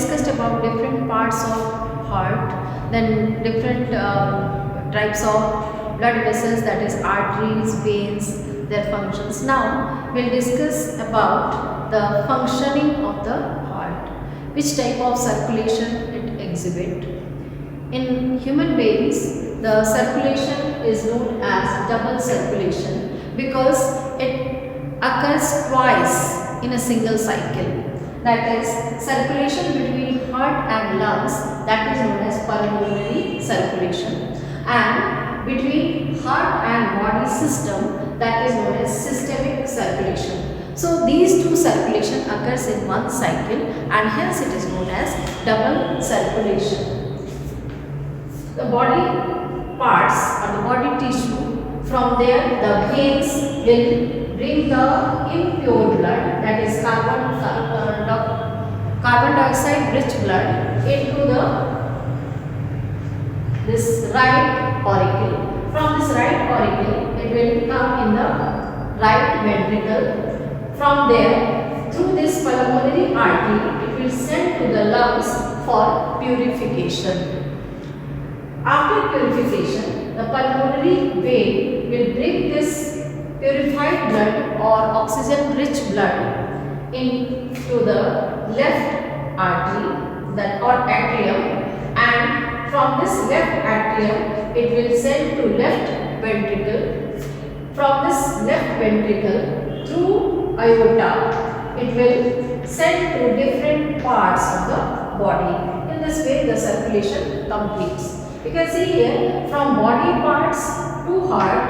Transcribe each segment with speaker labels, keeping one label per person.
Speaker 1: discussed about different parts of heart, then different types of blood vessels, that is arteries, veins, their functions. Now we'll discuss about the functioning of the heart, which type of circulation it exhibit. In human beings, the circulation is known as double circulation because it occurs twice in a single cycle. That is, circulation between heart and lungs, that is known as pulmonary circulation, and between heart and body system, that is known as systemic circulation. So these two circulation occurs in one cycle, and hence it is known as double circulation. The body parts or the body tissue, from there the veins will bring the impure blood, that is carbon dioxide rich blood, into this right auricle. From this right auricle, it will come in the right ventricle. From there, through this pulmonary artery, it will send to the lungs for purification. After purification, the pulmonary vein will bring this purified blood or oxygen rich blood into the left artery, that or atrium, and from this left atrium it will send to left ventricle. From this left ventricle through aorta it will send to different parts of the body. In this way the circulation completes. You can see here, from body parts to heart,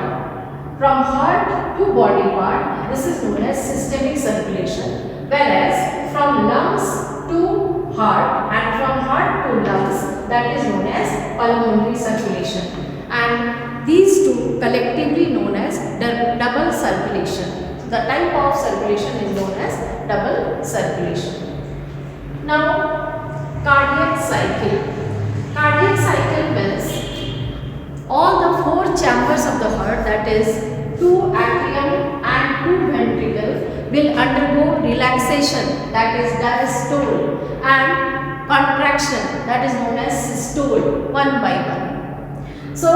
Speaker 1: from heart to body part, this is known as systemic circulation, whereas from lungs to heart and from heart to lungs, that is known as pulmonary circulation, and these two collectively known as double circulation. The type of circulation is known as double circulation. Now, cardiac cycle. Cardiac cycle means all the four chambers of the heart, that is two atrium and two ventricle, will undergo relaxation, that is diastole, and contraction, that is known as systole, one by one. So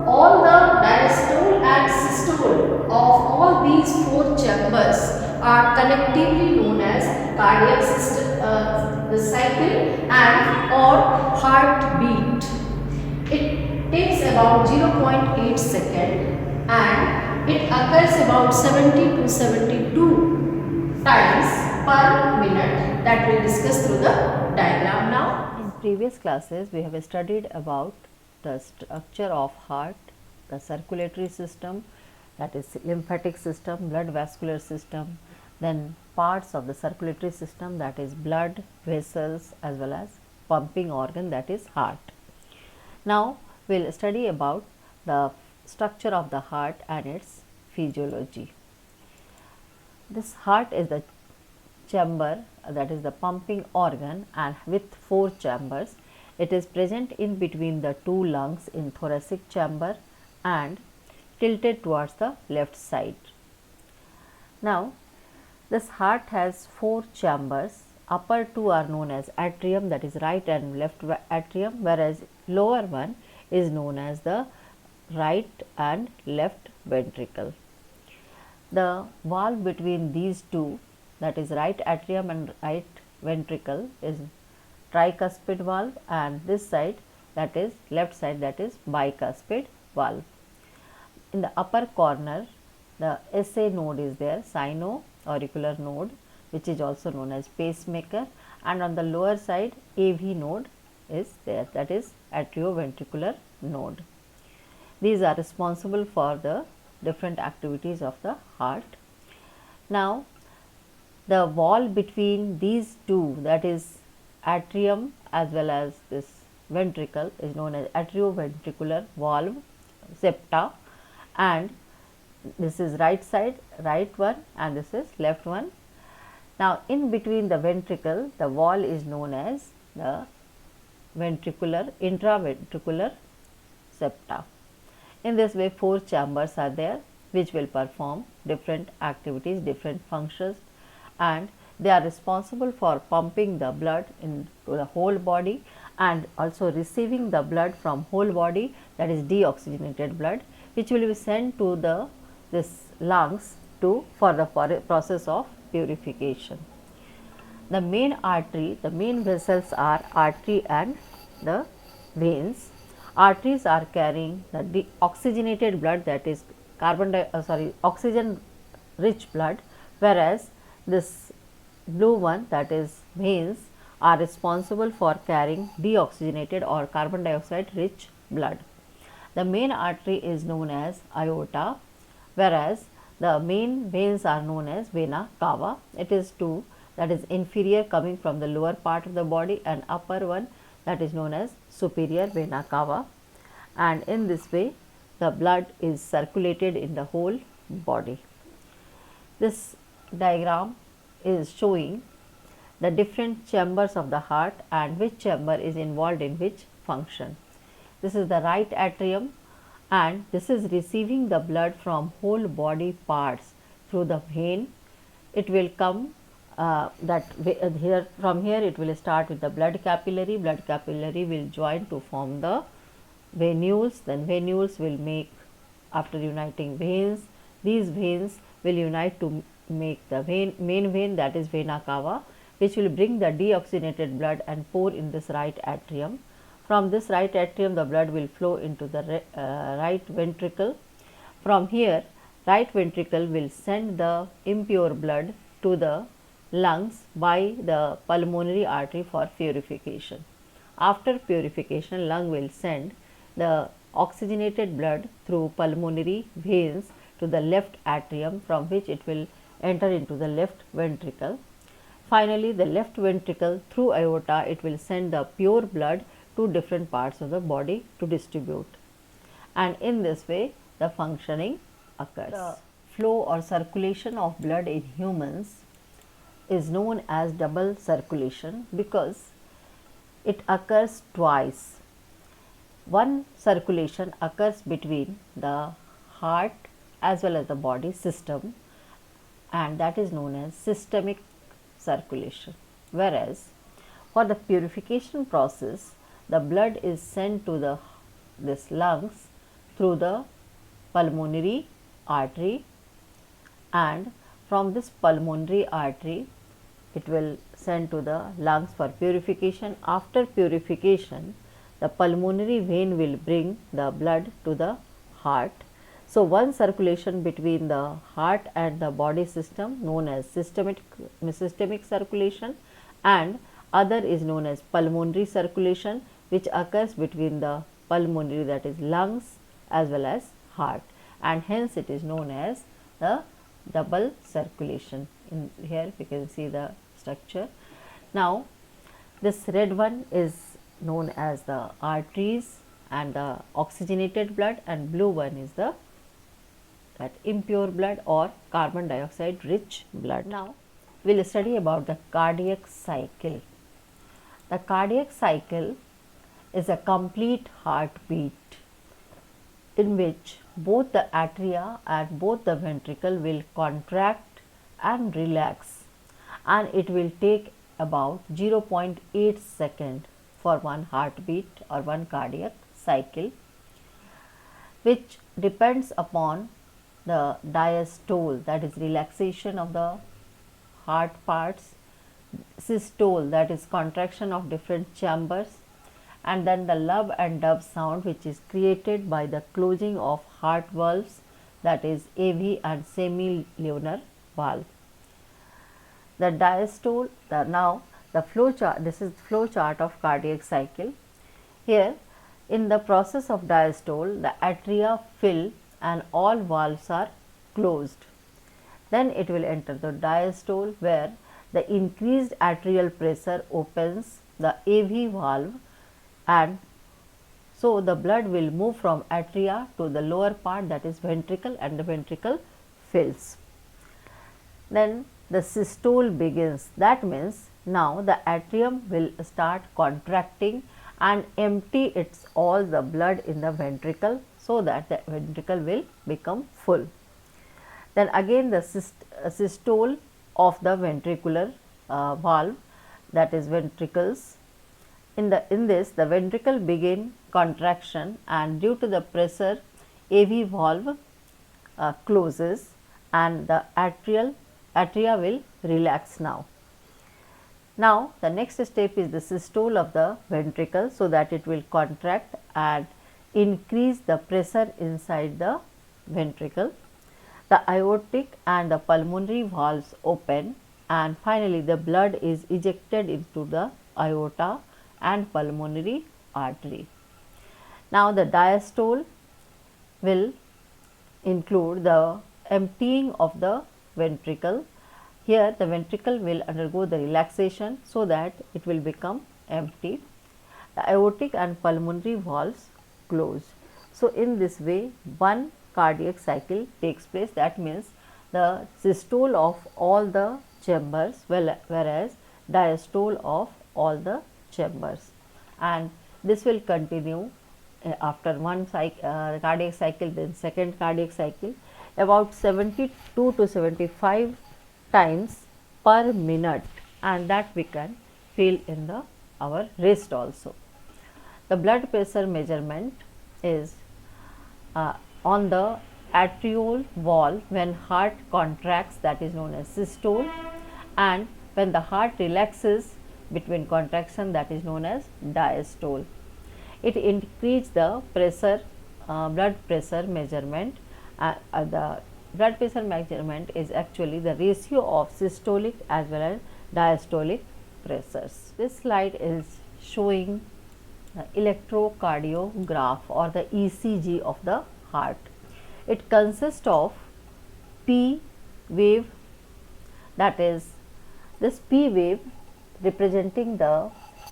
Speaker 1: all the diastole and systole of all these four chambers are collectively known as cardiac system, the cycle and or heartbeat. It takes about 0.8 second and it occurs about 70 to 72 times per minute, that we will discuss through the diagram now.
Speaker 2: In previous classes we have studied about the structure of heart, the circulatory system, that is lymphatic system, blood vascular system, then parts of the circulatory system, that is blood vessels as well as pumping organ, that is heart. Now we will study about the structure of the heart and its physiology. This heart is the chamber, that is the pumping organ, and with four chambers. It is present in between the two lungs in thoracic chamber and tilted towards the left side. Now this heart has four chambers. Upper two are known as atrium, that is right and left atrium, whereas lower one is known as the right and left ventricle. The valve between these two, that is right atrium and right ventricle, is tricuspid valve, and this side, that is left side, that is bicuspid valve. In the upper corner the SA node is there, sino-auricular node, which is also known as pacemaker, and on the lower side AV node is there, that is atrioventricular node. These are responsible for the different activities of the heart. Now the wall between these two, that is atrium as well as this ventricle, is known as atrioventricular valve septa, and this is right side, right one, and this is left one. Now in between the ventricle, the wall is known as the intraventricular septa. In this way four chambers are there which will perform different activities, different functions, and They are responsible for pumping the blood into the whole body and also receiving the blood from whole body, that is deoxygenated blood, which will be sent to this lungs for the process of purification. The main artery, the main vessels are artery and the veins. Arteries are carrying the deoxygenated blood, that is oxygen rich blood, whereas this blue one, that is veins, are responsible for carrying deoxygenated or carbon dioxide rich blood. The main artery is known as aorta, whereas the main veins are known as vena cava. It is two, that is inferior coming from the lower part of the body, and upper one, that is known as superior vena cava, and in this way the blood is circulated in the whole body. This diagram is showing the different chambers of the heart and which chamber is involved in which function. This is the right atrium, and this is receiving the blood from whole body parts through the vein. It will come from here it will start with the blood capillary. Blood capillary will join to form the venules, then venules will make, after uniting veins, these veins will unite to make the main vein, that is vena cava, which will bring the deoxygenated blood and pour in this right atrium. From this right atrium the blood will flow into the right ventricle. From here right ventricle will send the impure blood to the lungs by the pulmonary artery for purification. After purification, lung will send the oxygenated blood through pulmonary veins to the left atrium, from which it will enter into the left ventricle. Finally, the left ventricle through aorta, it will send the pure blood to different parts of the body to distribute, and in this way the functioning occurs. The flow or circulation of blood in humans is known as double circulation because it occurs twice. One circulation occurs between the heart as well as the body system, and that is known as systemic circulation, whereas for the purification process the blood is sent to this lungs through the pulmonary artery, and from this pulmonary artery it will send to the lungs for purification. After purification, the pulmonary vein will bring the blood to the heart. So, one circulation between the heart and the body system known as systemic circulation, and other is known as pulmonary circulation, which occurs between the pulmonary, that is lungs, as well as heart, and hence it is known as the double circulation. In here we can see the structure. Now, this red one is known as the arteries and the oxygenated blood, and blue one is that impure blood or carbon dioxide rich blood. Now, we will study about the cardiac cycle. The cardiac cycle is a complete heartbeat in which both the atria and both the ventricle will contract and relax, and it will take about 0.8 second for one heartbeat or one cardiac cycle, which depends upon the diastole, that is relaxation of the heart parts, systole, that is contraction of different chambers, and then the lub and dub sound, which is created by the closing of heart valves, that is AV and semilunar valve. The diastole, now the flow chart, this is flow chart of cardiac cycle. Here in the process of diastole, the atria fill and all valves are closed. Then it will enter the diastole, where the increased atrial pressure opens the AV valve, and so the blood will move from atria to the lower part, that is ventricle, and the ventricle fills. Then the systole begins. That means now the atrium will start contracting and empty its all the blood in the ventricle, so that the ventricle will become full. Then again the systole of the ventricular valve, that is ventricles. In this the ventricle begin contraction, and due to the pressure AV valve closes and the atria will relax now. Now the next step is the systole of the ventricle, so that it will contract and increase the pressure inside the ventricle. The aortic and the pulmonary valves open, and finally the blood is ejected into the aorta and pulmonary artery. Now the diastole will include the emptying of the ventricle. Here the ventricle will undergo the relaxation so that it will become empty. The aortic and pulmonary valves close. So in this way one cardiac cycle takes place, that means the systole of all the chambers, whereas diastole of all the chambers, and this will continue after one cardiac cycle, then second cardiac cycle, about 72 to 75 times per minute, and that we can feel in our wrist also. The blood pressure measurement is on the atrial wall when heart contracts, that is known as systole, and when the heart relaxes between contraction, that is known as diastole. It increases the pressure, blood pressure measurement. The blood pressure measurement is actually the ratio of systolic as well as diastolic pressures. This slide is showing the electrocardiograph or the ECG of the heart. It consists of P wave, that is this P wave representing the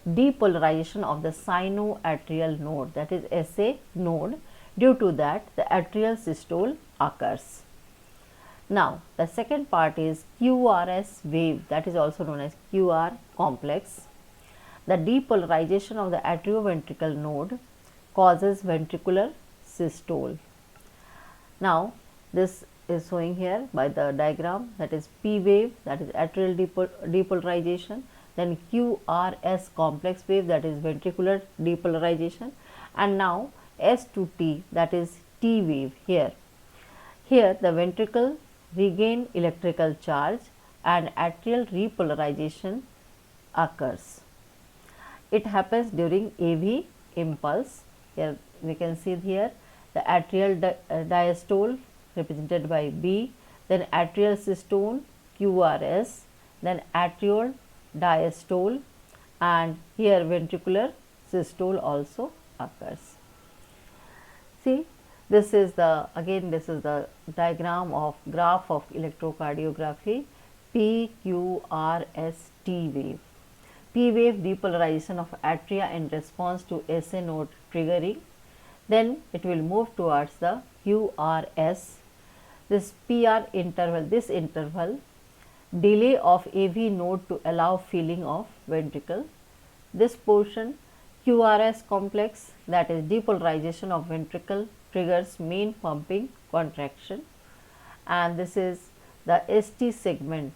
Speaker 2: depolarization of the sinoatrial node, that is SA node. Due to that the atrial systole occurs. Now the second part is QRS wave, that is also known as QR complex. The depolarization of the atrioventricular node causes ventricular systole. Now this is showing here by the diagram, that is P wave, that is atrial depolarization, then QRS complex wave, that is ventricular depolarization, and now S to T, that is T wave. Here the ventricle regain electrical charge and atrial repolarization occurs. It happens during AV impulse. Here we can see here the atrial diastole represented by B, then atrial systole QRS, then atrial diastole, and here ventricular systole also occurs. See, this is the diagram of graph of electrocardiography. PQRST wave. P wave depolarization of atria in response to SA node triggering. Then it will move towards the QRS. This PR interval, this interval delay of AV node to allow filling of ventricle. This portion QRS complex, that is depolarization of ventricle, triggers main pumping contraction, and this is the ST segment.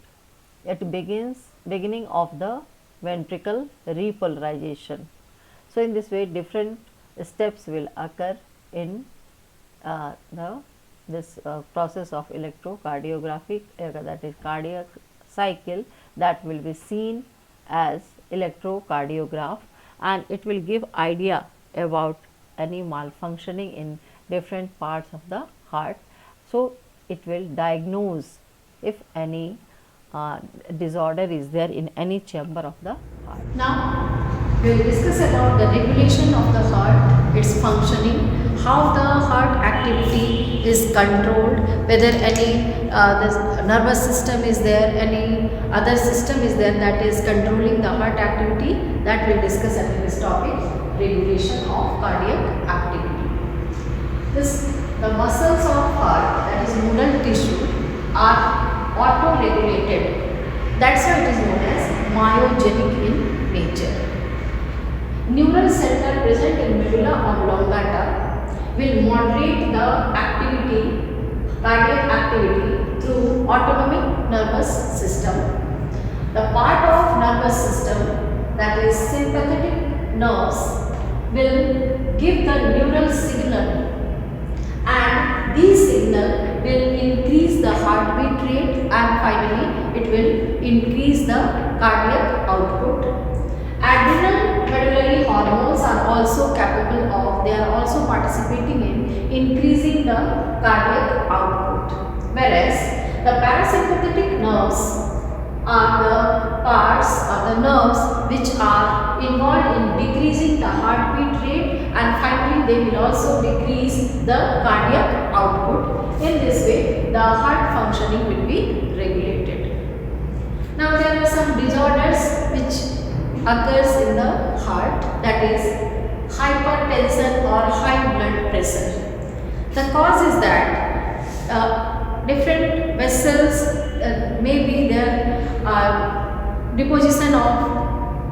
Speaker 2: It beginning of the ventricle repolarization. So in this way different steps will occur in this process of electrocardiography, that is cardiac cycle, that will be seen as electrocardiograph, and it will give idea about any malfunctioning in different parts of the heart. So it will diagnose if any disorder is there in any chamber of the heart.
Speaker 1: Now we will discuss about the regulation of the heart, its functioning, how the heart activity is controlled, whether any this nervous system is there, any other system is there that is controlling the heart activity. That we will discuss under this topic, regulation of cardiac activity. The muscles of heart, that is nodal tissue, are auto-regulated. That's why it is known as myogenic in nature. Neural center present in medulla oblongata will moderate the cardiac activity through autonomic nervous system. The part of nervous system that is sympathetic nerves will give the neural signal, and these signal will increase the heartbeat rate, and finally it will increase the cardiac output. Adrenal medullary hormones are also capable of, they are also participating in increasing the cardiac output, whereas the parasympathetic nerves are the parts or the nerves which are involved in decreasing the heartbeat rate, and finally they will also decrease the cardiac output. In this way the heart functioning will be regulated. Now there are some disorders which occurs in the heart, that is hypertension or high blood pressure. The cause is that different vessels, maybe there deposition of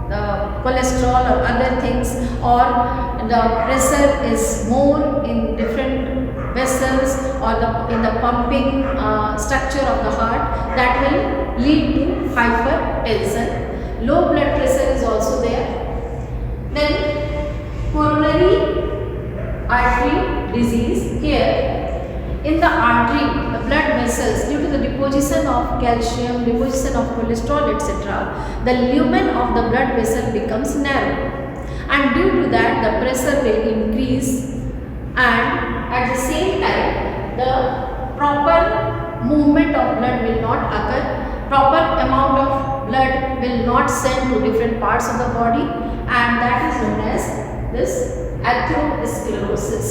Speaker 1: the cholesterol or other things, or the pressure is more in different vessels or in the pumping structure of the heart, that will lead to hypertension. Low blood pressure is also there. Then coronary artery disease. Here in the artery, the blood vessels, due to the deposition of calcium, deposition of cholesterol, etc., the lumen of the blood vessel becomes narrow, and due to that the pressure will increase, and at the same time the proper movement of blood will not occur, proper amount of blood will not send to different parts of the body, and that is known as this atherosclerosis.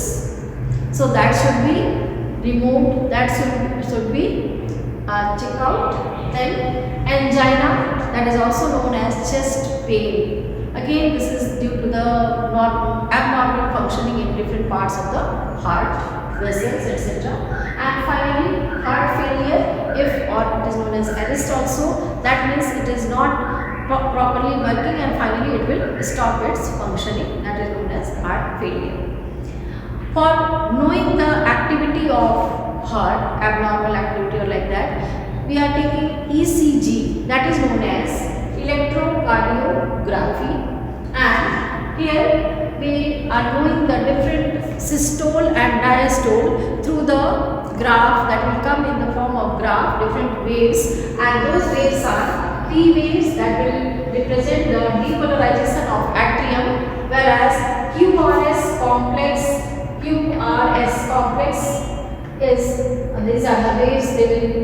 Speaker 1: So that should be removed, that should be checked out. Then angina, that is also known as chest pain. Again this is due to the abnormal functioning in different parts of the heart, vessels, etc. And finally heart failure, if or it is known as arrest also, that means it is not properly working, and finally it will stop its functioning, that is known as heart failure. For knowing the activity of heart, abnormal activity or like that, we are taking ECG, that is known as electrocardiography, and here we are knowing the different systole and diastole through the graph that will come in the form of graph, different waves, and those waves are P waves that will represent the depolarization of atrium, whereas QRS complex is, these are the waves, they will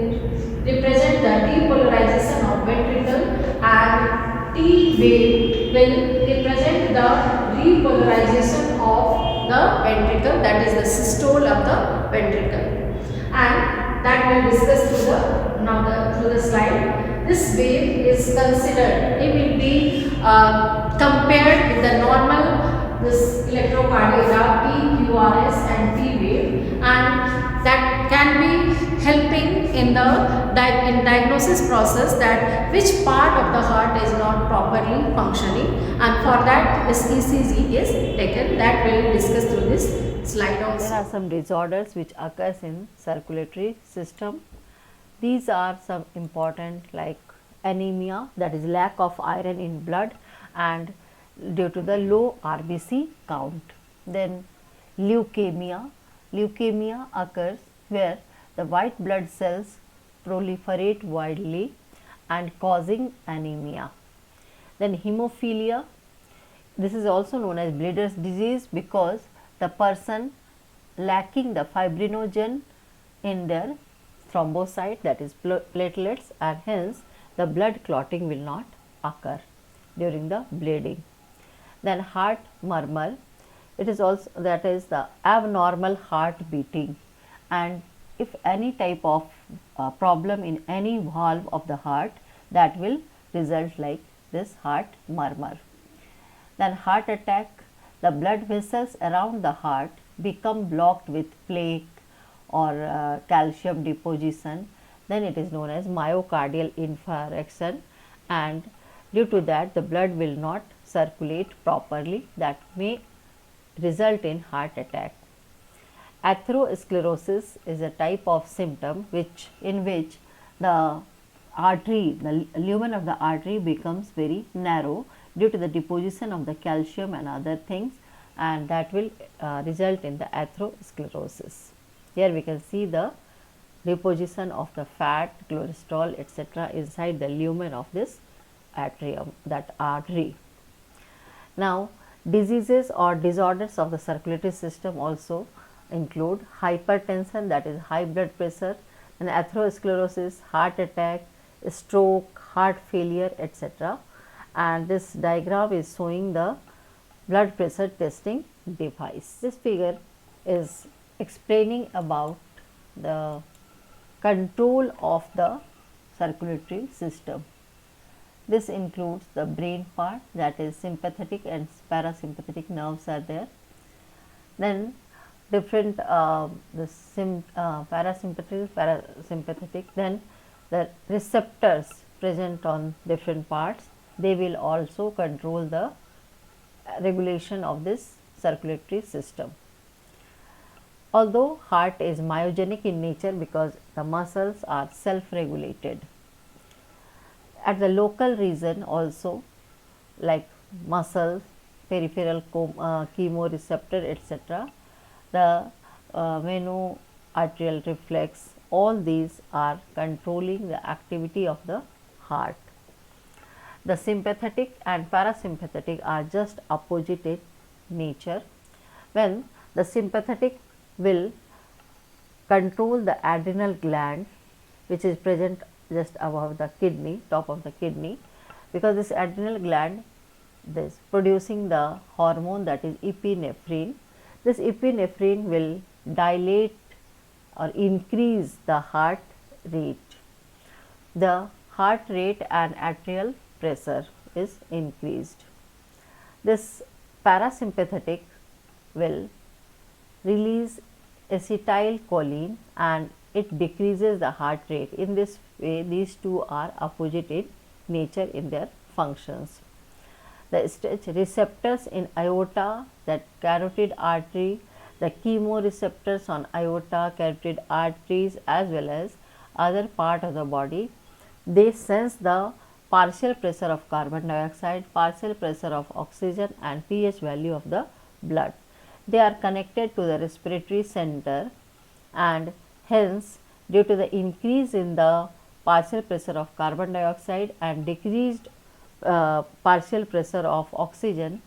Speaker 1: represent the depolarization of ventricle, and T wave will represent the repolarization of the ventricle, that is the systole of the ventricle, and that will discuss through the slide. This wave is considered, it will be compared with the normal this electrocardiograph P, QRS and T wave, and that can be helping in the diagnosis process that which part of the heart is not properly functioning, and for that this ECG is taken, that will discuss through this slide also.
Speaker 2: There are some disorders which occurs in circulatory system. These are some important like anemia, that is lack of iron in blood and due to the low RBC count. Then leukemia. Leukemia occurs where the white blood cells proliferate widely and causing anemia. Then hemophilia. This is also known as bleeder's disease because the person lacking the fibrinogen in their thrombocyte, that is platelets, and hence the blood clotting will not occur during the bleeding. Then heart murmur, it is also, that is the abnormal heart beating, and if any type of problem in any valve of the heart, that will result like this heart murmur. Then heart attack, the blood vessels around the heart become blocked with plaque or calcium deposition, then it is known as myocardial infarction, and due to that the blood will not circulate properly, that may result in heart attack. Atherosclerosis is a type of symptom in which the artery, the lumen of the artery becomes very narrow due to the deposition of the calcium and other things, and that will result in the atherosclerosis. Here we can see the deposition of the fat, cholesterol, etc. inside the lumen of this atrium, that artery. Now, diseases or disorders of the circulatory system also include hypertension, that is high blood pressure, and atherosclerosis, heart attack, stroke, heart failure, etc. And this diagram is showing the blood pressure testing device. This figure is explaining about the control of the circulatory system. This includes the brain part, that is sympathetic and parasympathetic nerves are there. Then different parasympathetic, then the receptors present on different parts, they will also control the regulation of this circulatory system. Although heart is myogenic in nature because the muscles are self-regulated. At the local region also, like muscles, peripheral chemoreceptor, etc., the veno-arterial reflex, all these are controlling the activity of the heart. The sympathetic and parasympathetic are just opposite in nature. When the sympathetic will control the adrenal gland, which is present just above the kidney, top of the kidney, because this adrenal gland is producing the hormone, that is epinephrine. This epinephrine will dilate or increase the heart rate. The heart rate and arterial pressure is increased. This parasympathetic will release acetylcholine and it decreases the heart rate. In this way, these two are opposite in nature in their functions. The stretch receptors in aorta, that carotid artery, the chemoreceptors on aorta, carotid arteries, as well as other part of the body, they sense the partial pressure of carbon dioxide, partial pressure of oxygen and pH value of the blood. They are connected to the respiratory center, and hence due to the increase in the partial pressure of carbon dioxide and decreased partial pressure of oxygen,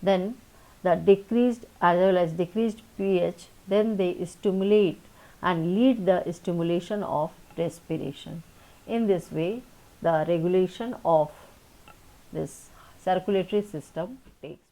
Speaker 2: then the decreased as well as decreased pH, then they stimulate and lead the stimulation of respiration. In this way, the regulation of this circulatory system takes place.